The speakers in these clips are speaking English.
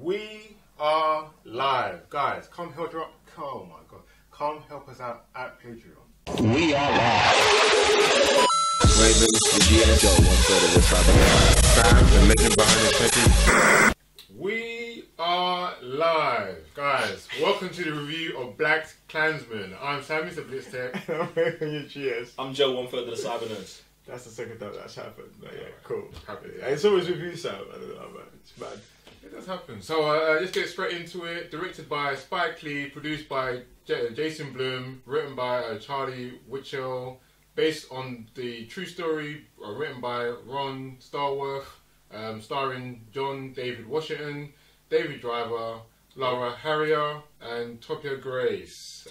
We are live, guys. Come help us out. Oh my god, come help us out at Patreon. We are live. Raven, the GM Joe, 1/3 of the Cyber. Sam, the legend behind the cookie. We are live, guys. Welcome to the review of Blackkklansman. I'm Sam, Mr. Blitztech. I'm Raven, your GS. I'm Joe, 1/3 of the Cyber Nerds. That's the second time that's happened. But yeah, cool. Happy. It's always with you, Sam. I don't know, man. It's bad. It does happen. So let's get straight into it. Directed by Spike Lee, produced by Jason Blum, written by Charlie Witchell, based on the true story written by Ron Starworth, starring John David Washington, David Driver, Laura Harrier, and Topia Grace.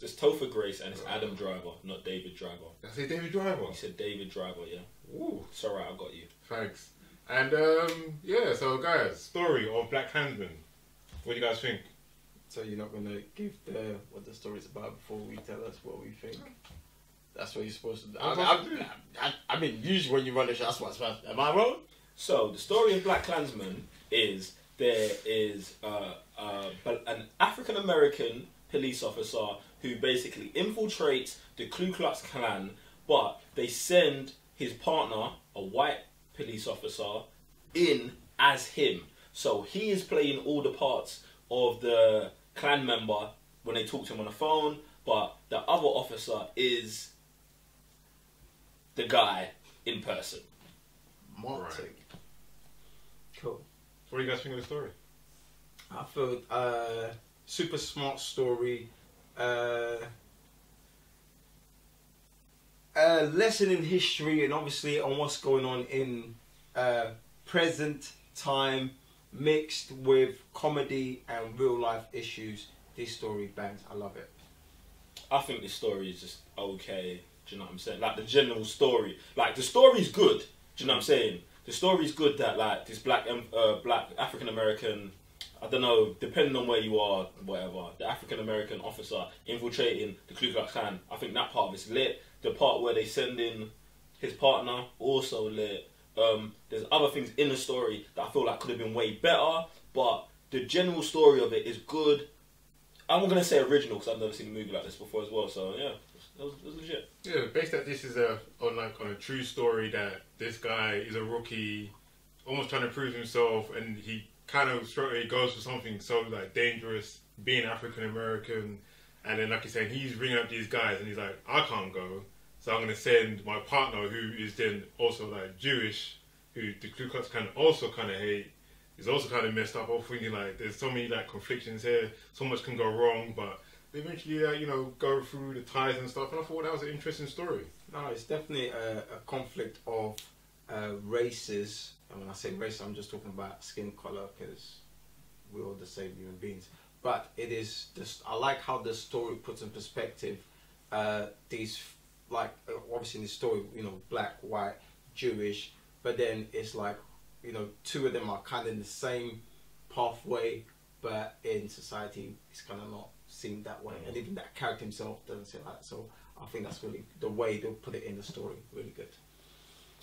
It's Topher Grace and it's Adam Driver, not David Driver. Did I say David Driver? You said David Driver, yeah. Ooh. It's alright, I got you. Thanks. And yeah, so guys, story of Blackkklansman. What do you guys think? So you're not gonna give what the story's about before we tell us what we think? That's what you're supposed to do. I mean, usually when you run the show, that's what's first. Am I wrong? So the story of Blackkklansman is there is an African American police officer who basically infiltrates the Ku Klux Klan, but they send his partner, a white police officer, in as him. So he is playing all the parts of the Klan member when they talk to him on the phone, but the other officer is the guy in person. Martin. Right. Cool. What do you guys think of the story? I feel super smart story. Lesson in history and obviously on what's going on in present time, mixed with comedy and real life issues. This story bangs. I love it. I think this story is just okay. Do you know what I'm saying? Like the general story. Like the story's good. Do you know what I'm saying? The story's good that like this black African American, I don't know, depending on where you are, whatever, the African American officer infiltrating the Ku Klux Klan. I think that part of it's lit. The part where they send in his partner, also lit. There's other things in the story that I feel like could have been way better, but the general story of it is good. I'm not gonna say original because I've never seen a movie like this before as well. So yeah, it was legit. Yeah, based that this is on a true story that this guy is a rookie, almost trying to prove himself, and he kind of straight away goes for something so like dangerous, being African American, and then like you're saying, he's ringing up these guys, and he's like, I can't go, so I'm gonna send my partner who is then also like Jewish, who the Ku Klux Klan also kind of hate. He's also kind of messed up. I'm thinking like there's so many like conflictions here, so much can go wrong, but they eventually you know, go through the ties and stuff, and I thought that was an interesting story. No, it's definitely a conflict of races. And when I say race, I'm just talking about skin color because we're all the same human beings. But it is just, I like how the story puts in perspective these, like obviously in the story, you know, black, white, Jewish, but then it's like, you know, two of them are kind of in the same pathway, but in society it's kind of not seen that way. And even that character himself doesn't see that. So I think that's really the way they'll put it in the story. Really good.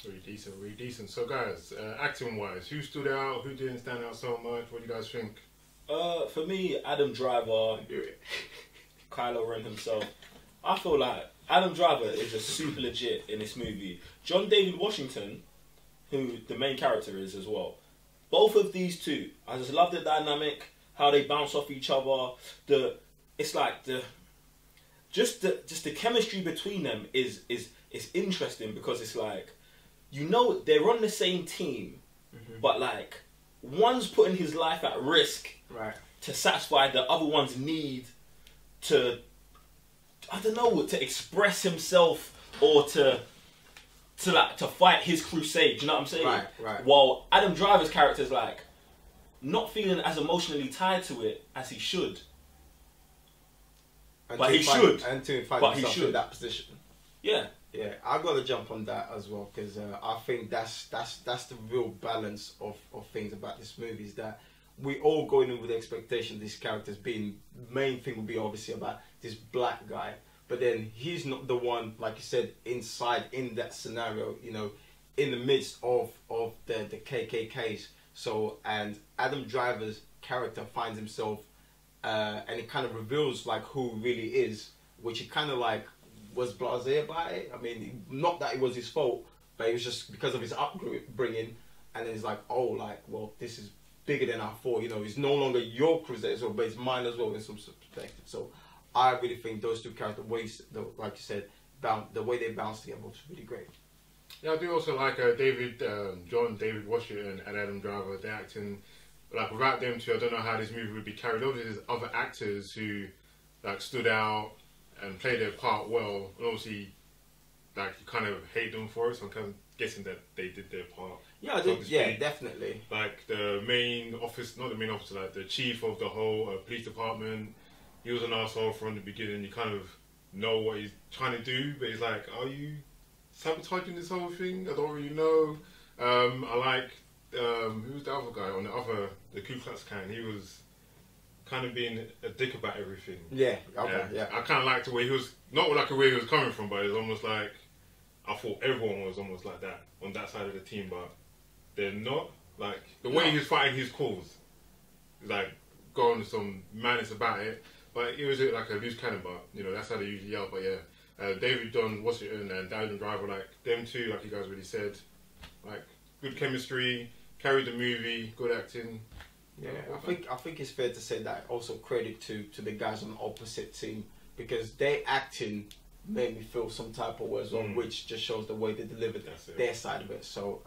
Really decent, really decent. So guys, acting wise, who stood out, who didn't stand out so much? What do you guys think? For me, Adam Driver, Kylo Ren himself. I feel like Adam Driver is just super legit in this movie. John David Washington, who the main character is as well. Both of these two, I just love the dynamic, how they bounce off each other. It's like the chemistry between them is interesting because it's like, you know, they're on the same team, but like one's putting his life at risk to satisfy the other one's need to, I don't know, to express himself or to fight his crusade. Do you know what I'm saying? Right. While Adam Driver's character is like not feeling as emotionally tied to it as he should. But he should. And to find himself in that position. Yeah. Yeah, I've got to jump on that as well because I think that's the real balance of things about this movie is that we all going in with the expectation of these characters being, main thing will be obviously about this black guy, but then he's not the one, like you said, inside in that scenario, you know, in the midst of the KKKs. So, and Adam Driver's character finds himself, and it kind of reveals like who he really is, which he kind of like was blasé about it. I mean, not that it was his fault, but it was just because of his upbringing, and then he's like, oh, like, well, this is bigger than I thought. You know, it's no longer your crusader, but it's mine as well in some perspective. So I really think those two characters, like you said, the way they bounce together was really great. Yeah, I do also like John David Washington and Adam Driver. They're acting like without them two, I don't know how this movie would be carried over. There's other actors who like stood out and played their part well, and obviously, like you kind of hate them for it. So I'm kind of guessing that they did their part. Yeah, I did. Yeah, definitely. Like the main office, not the main officer, like the chief of the whole police department. He was an asshole from the beginning. You kind of know what he's trying to do, but he's like, "Are you sabotaging this whole thing? I don't really know." I like who was the other guy on the Ku Klux Klan. He was kind of being a dick about everything. Yeah, okay, yeah. I kind of liked the way he was, not like the way he was coming from, but it was almost like I thought everyone was almost like that on that side of the team, but they're not. Like the way he was fighting his cause, like going some madness about it. But it was like a loose cannon, but you know that's how they usually yell. But yeah, David John Washington and Daniel Driver, like them two, like you guys already said, like good chemistry, carried the movie, good acting. Yeah, I think it's fair to say that also credit to the guys on the opposite team, because their acting made me feel some type of way as well, which just shows the way they delivered their side of it. So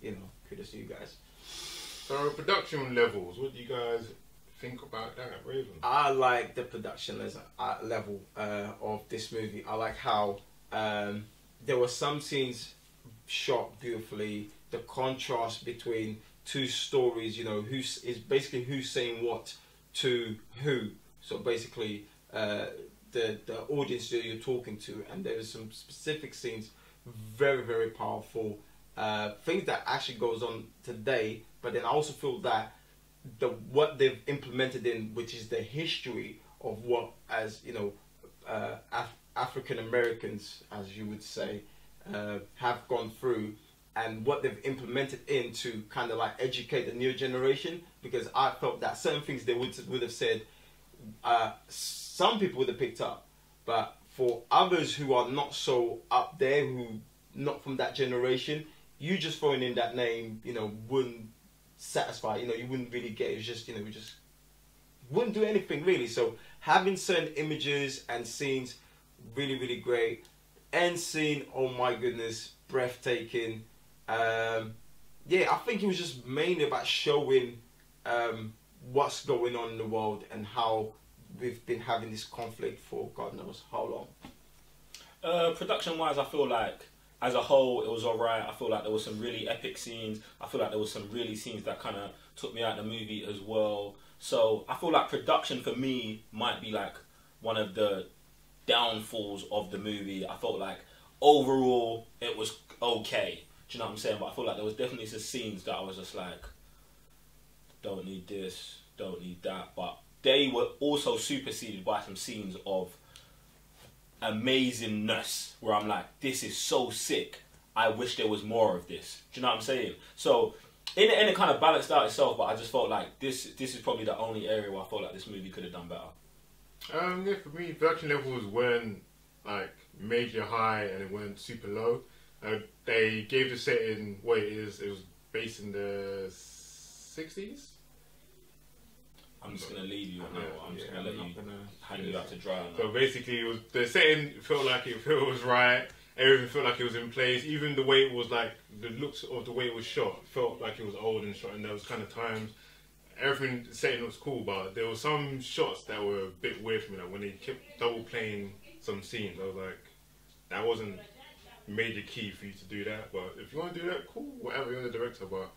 you know, kudos to you guys. So production levels, what do you guys think about that, Raven? I like the production level of this movie. I like how there were some scenes shot beautifully. The contrast between two stories, you know, who's saying what to who. So basically, the audience that you're talking to, and there's some specific scenes, very very powerful. Things that actually goes on today, but then I also feel that what they've implemented in, which is the history of what, as you know, African Americans, as you would say, have gone through, and what they've implemented in to kind of like educate the new generation. Because I felt that certain things they would have said, some people would have picked up, but for others who are not so up there, who not from that generation, you just throwing in that name, you know, wouldn't satisfy. You know, you wouldn't really get it. It's just, you know, we just wouldn't do anything really. So having certain images and scenes, really really great. End scene, oh my goodness, breathtaking. Yeah, I think it was just mainly about showing what's going on in the world and how we've been having this conflict for God knows how long. Production wise, I feel like as a whole it was alright. I feel like there was some really epic scenes. I feel like there was some really scenes that kind of took me out of the movie as well. So I feel like production for me might be like one of the downfalls of the movie. I felt like overall it was okay. Do you know what I'm saying? But I feel like there was definitely some scenes that I was just like, don't need this, don't need that. But they were also superseded by some scenes of amazingness where I'm like, this is so sick. I wish there was more of this. Do you know what I'm saying? So in the end, it kind of balanced out itself. But I just felt like this is probably the only area where I felt like this movie could have done better. Yeah, for me, production levels weren't like major high and it weren't super low. They gave the setting what it is. It was based in the 60s. I'm just gonna leave you on that one. I'm just gonna let you hang you out to dry on that. So basically, it was, the setting felt like it was right. Everything felt like it was in place. Even the way it was, like the looks of the way it was shot felt like it was old and shot. And there was kind of times everything, the setting was cool, but there were some shots that were a bit weird for me. Like when they kept double playing some scenes, I was like, that wasn't major key for you to do that. But if you want to do that, cool, whatever. You're the director, but.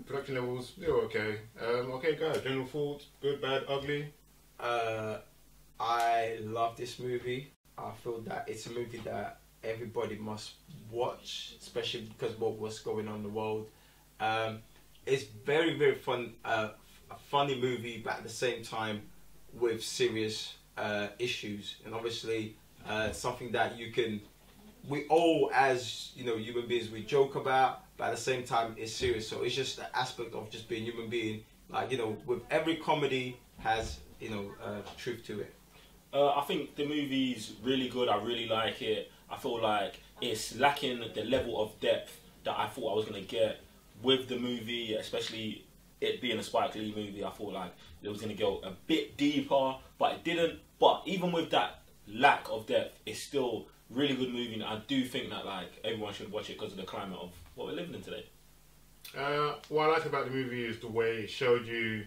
Production levels, they were okay. Okay, guys, general thoughts, good, bad, ugly? I love this movie. I feel that it's a movie that everybody must watch, especially because of what's going on in the world. It's very, very fun, a funny movie, but at the same time with serious issues. And obviously, something that we all, as you know, human beings, we joke about, but at the same time it's serious. So it's just the aspect of just being human being, Like, you know, with every comedy has, you know, truth to it. I think the movie's really good. I really like it. I feel like it's lacking the level of depth that I thought I was going to get with the movie, especially it being a Spike Lee movie. I thought like it was going to go a bit deeper, but it didn't. But even with that lack of depth, it's still really good movie. And I do think that like everyone should watch it because of the climate of what we're living in today. What I liked about the movie is the way it showed you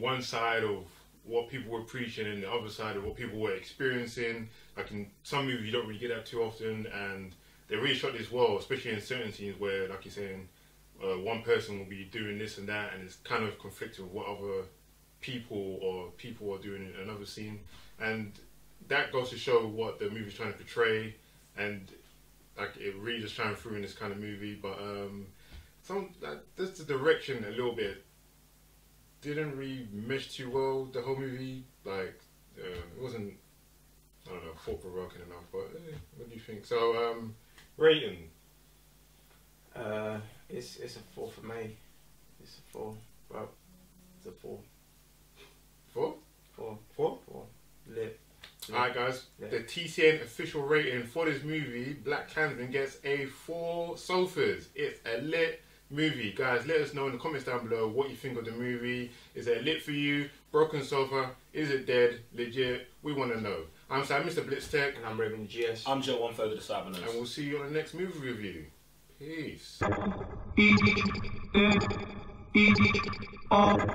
one side of what people were preaching and the other side of what people were experiencing. Like in some movies, you don't really get that too often, and they really shot this well, especially in certain scenes where, like you're saying, one person will be doing this and that, and it's kind of conflicting with what other people are doing in another scene, and that goes to show what the movie's trying to portray, and like it really just shines through in this kind of movie. But just the direction a little bit didn't really mesh too well. The whole movie, like, it wasn't, I don't know, thought-provoking enough. But what do you think? So, rating. It's a 4 for me. It's a 4, bro. It's a 4. 4? 4. 4? 4. Lit. Alright guys, the TCN official rating for this movie, Blackkklansman, gets a 4 sofas. It's a lit movie. Guys, let us know in the comments down below what you think of the movie. Is it lit for you? Broken sofa? Is it dead? Legit? We want to know. I'm Sam, Mr. Blitztech. And I'm Raven GS. I'm Joe 1/3 of the Cybernose. And we'll see you on the next movie review. Peace. Oh.